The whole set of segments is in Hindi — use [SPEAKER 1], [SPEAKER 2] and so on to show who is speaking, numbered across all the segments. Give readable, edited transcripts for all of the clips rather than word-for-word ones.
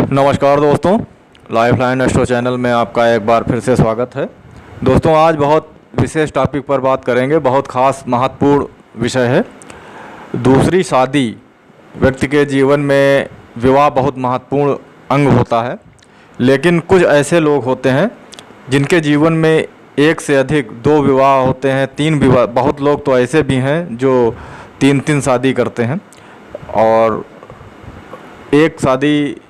[SPEAKER 1] नमस्कार दोस्तों, लाइफलाइन एस्ट्रो चैनल में आपका एक बार फिर से स्वागत है। दोस्तों, आज बहुत विशेष टॉपिक पर बात करेंगे। बहुत खास महत्वपूर्ण विषय है दूसरी शादी। व्यक्ति के जीवन में विवाह बहुत महत्वपूर्ण अंग होता है, लेकिन कुछ ऐसे लोग होते हैं जिनके जीवन में एक से अधिक 2 विवाह होते हैं, 3 विवाह। बहुत लोग तो ऐसे भी हैं जो 3-3 शादी करते हैं और एक शादी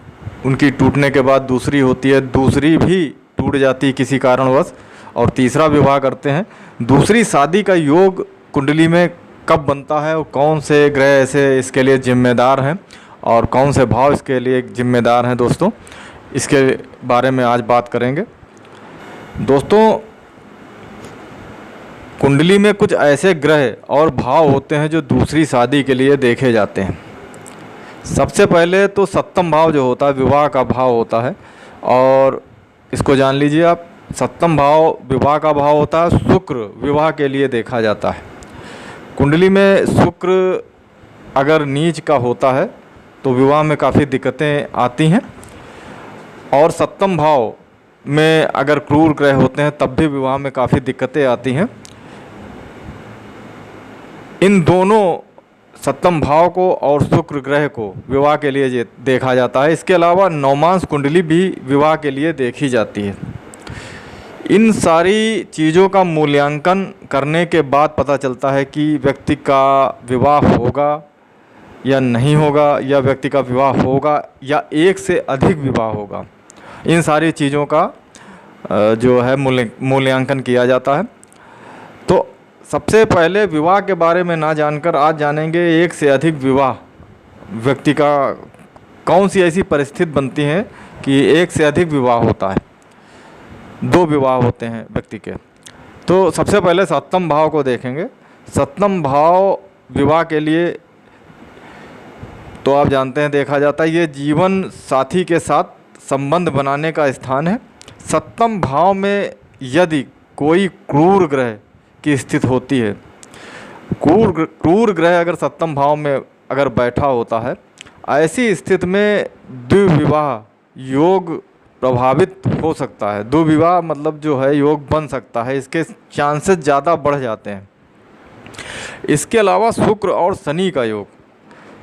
[SPEAKER 1] उनकी टूटने के बाद दूसरी होती है, दूसरी भी टूट जाती है किसी कारणवश और तीसरा विवाह करते हैं। दूसरी शादी का योग कुंडली में कब बनता है और कौन से ग्रह ऐसे इसके लिए जिम्मेदार हैं और कौन से भाव इसके लिए जिम्मेदार हैं, दोस्तों इसके बारे में आज बात करेंगे। दोस्तों, कुंडली में कुछ ऐसे ग्रह और भाव होते हैं जो दूसरी शादी के लिए देखे जाते हैं। सबसे पहले तो सप्तम भाव जो होता है विवाह का भाव होता है, और इसको जान लीजिए आप। सप्तम भाव विवाह का भाव होता है। शुक्र विवाह के लिए देखा जाता है। कुंडली में शुक्र अगर नीच का होता है तो विवाह में काफ़ी दिक्कतें आती हैं, और सप्तम भाव में अगर क्रूर ग्रह होते हैं तब भी विवाह में काफ़ी दिक्कतें आती हैं। इन दोनों सप्तम भाव को और शुक्र ग्रह को विवाह के लिए देखा जाता है। इसके अलावा नवमांश कुंडली भी विवाह के लिए देखी जाती है। इन सारी चीज़ों का मूल्यांकन करने के बाद पता चलता है कि व्यक्ति का विवाह होगा या नहीं होगा, या व्यक्ति का विवाह होगा या एक से अधिक विवाह होगा। इन सारी चीज़ों का जो है मूल्यांकन किया जाता है। तो सबसे पहले विवाह के बारे में ना जानकर आज जानेंगे एक से अधिक विवाह व्यक्ति का कौन सी ऐसी परिस्थिति बनती है कि एक से अधिक विवाह होता है, 2 विवाह होते हैं व्यक्ति के। तो सबसे पहले सप्तम भाव को देखेंगे। सप्तम भाव विवाह के लिए तो आप जानते हैं देखा जाता है ये जीवन साथी के साथ संबंध बनाने का स्थान है। सप्तम भाव में यदि कोई क्रूर ग्रह की स्थिति होती है, क्रूर ग्रह अगर सप्तम भाव में अगर बैठा होता है, ऐसी स्थिति में द्विविवाह योग प्रभावित हो सकता है। द्विविवाह मतलब जो है योग बन सकता है, इसके चांसेस ज़्यादा बढ़ जाते हैं। इसके अलावा शुक्र और शनि का योग,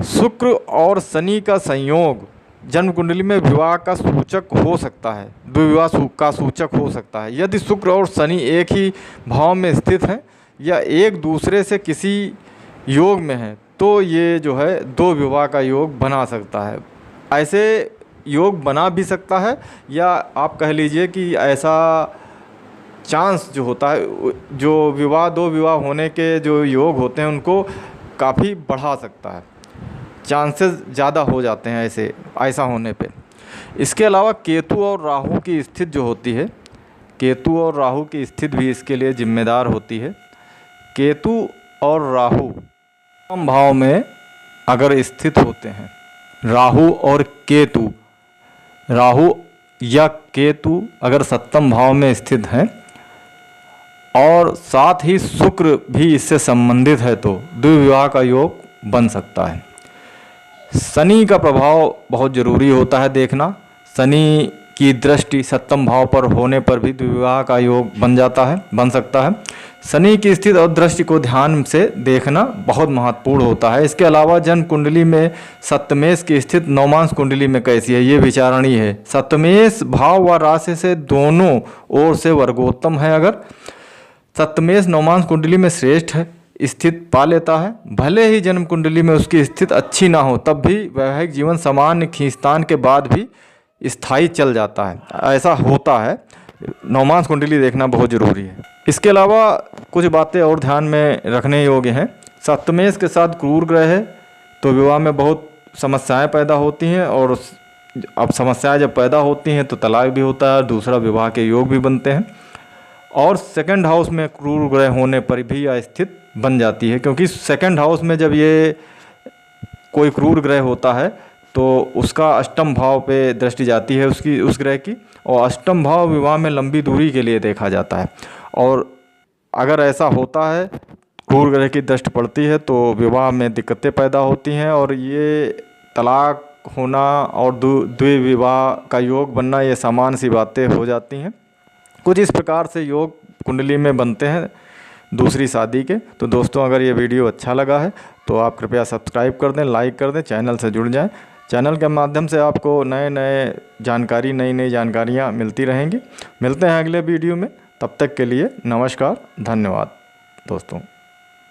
[SPEAKER 1] शुक्र और शनि का संयोग जन्म कुंडली में विवाह का सूचक हो सकता है, द्विविवाह का सूचक हो सकता है। यदि शुक्र और शनि एक ही भाव में स्थित हैं या एक दूसरे से किसी योग में हैं तो ये जो है 2 विवाह का योग बना सकता है। ऐसे योग बना भी सकता है, या आप कह लीजिए कि ऐसा चांस जो होता है, जो विवाह 2 विवाह होने के जो योग होते हैं उनको काफ़ी बढ़ा सकता है। चांसेस ज़्यादा हो जाते हैं ऐसा होने पे। इसके अलावा केतु और राहु की स्थिति जो होती है, केतु और राहु की स्थिति भी इसके लिए जिम्मेदार होती है। केतु और राहु सप्तम भाव में अगर स्थित होते हैं, राहु और केतु, राहु या केतु अगर सप्तम भाव में स्थित हैं और साथ ही शुक्र भी इससे संबंधित है तो द्विविवाह का योग बन सकता है। शनि का प्रभाव बहुत ज़रूरी होता है देखना। शनि की दृष्टि सप्तम भाव पर होने पर भी द्विविवाह का योग बन सकता है। शनि की स्थिति और दृष्टि को ध्यान से देखना बहुत महत्वपूर्ण होता है। इसके अलावा जन्म कुंडली में सप्तमेश की स्थिति नवमांश कुंडली में कैसी है ये विचारणीय है। सप्तमेश भाव व राशि से दोनों ओर से वर्गोत्तम है। अगर सप्तमेश नवमांश कुंडली में श्रेष्ठ है स्थित पा लेता है, भले ही जन्म कुंडली में उसकी स्थिति अच्छी ना हो तब भी वैवाहिक जीवन सामान्य खींचतान के बाद भी स्थायी चल जाता है, ऐसा होता है। नवमांश कुंडली देखना बहुत ज़रूरी है। इसके अलावा कुछ बातें और ध्यान में रखने योग्य हैं। सप्तमेश के साथ क्रूर ग्रह है तो विवाह में बहुत समस्याएं पैदा होती हैं, और अब समस्याएं जब पैदा होती हैं तो तलाक भी होता है, दूसरा विवाह के योग भी बनते हैं। और सेकंड हाउस में क्रूर ग्रह होने पर भी यह स्थिति बन जाती है, क्योंकि सेकंड हाउस में जब ये कोई क्रूर ग्रह होता है तो उसका अष्टम भाव पे दृष्टि जाती है उस ग्रह की, और अष्टम भाव विवाह में लंबी दूरी के लिए देखा जाता है। और अगर ऐसा होता है, क्रूर ग्रह की दृष्टि पड़ती है तो विवाह में दिक्कतें पैदा होती हैं, और ये तलाक होना और द्विविवाह का योग बनना ये सामान्य सी बातें हो जाती हैं। कुछ इस प्रकार से योग कुंडली में बनते हैं दूसरी शादी के। तो दोस्तों, अगर ये वीडियो अच्छा लगा है तो आप कृपया सब्सक्राइब कर दें, लाइक कर दें, चैनल से जुड़ जाएं। चैनल के माध्यम से आपको नई नई जानकारियाँ मिलती रहेंगी। मिलते हैं अगले वीडियो में, तब तक के लिए नमस्कार, धन्यवाद दोस्तों।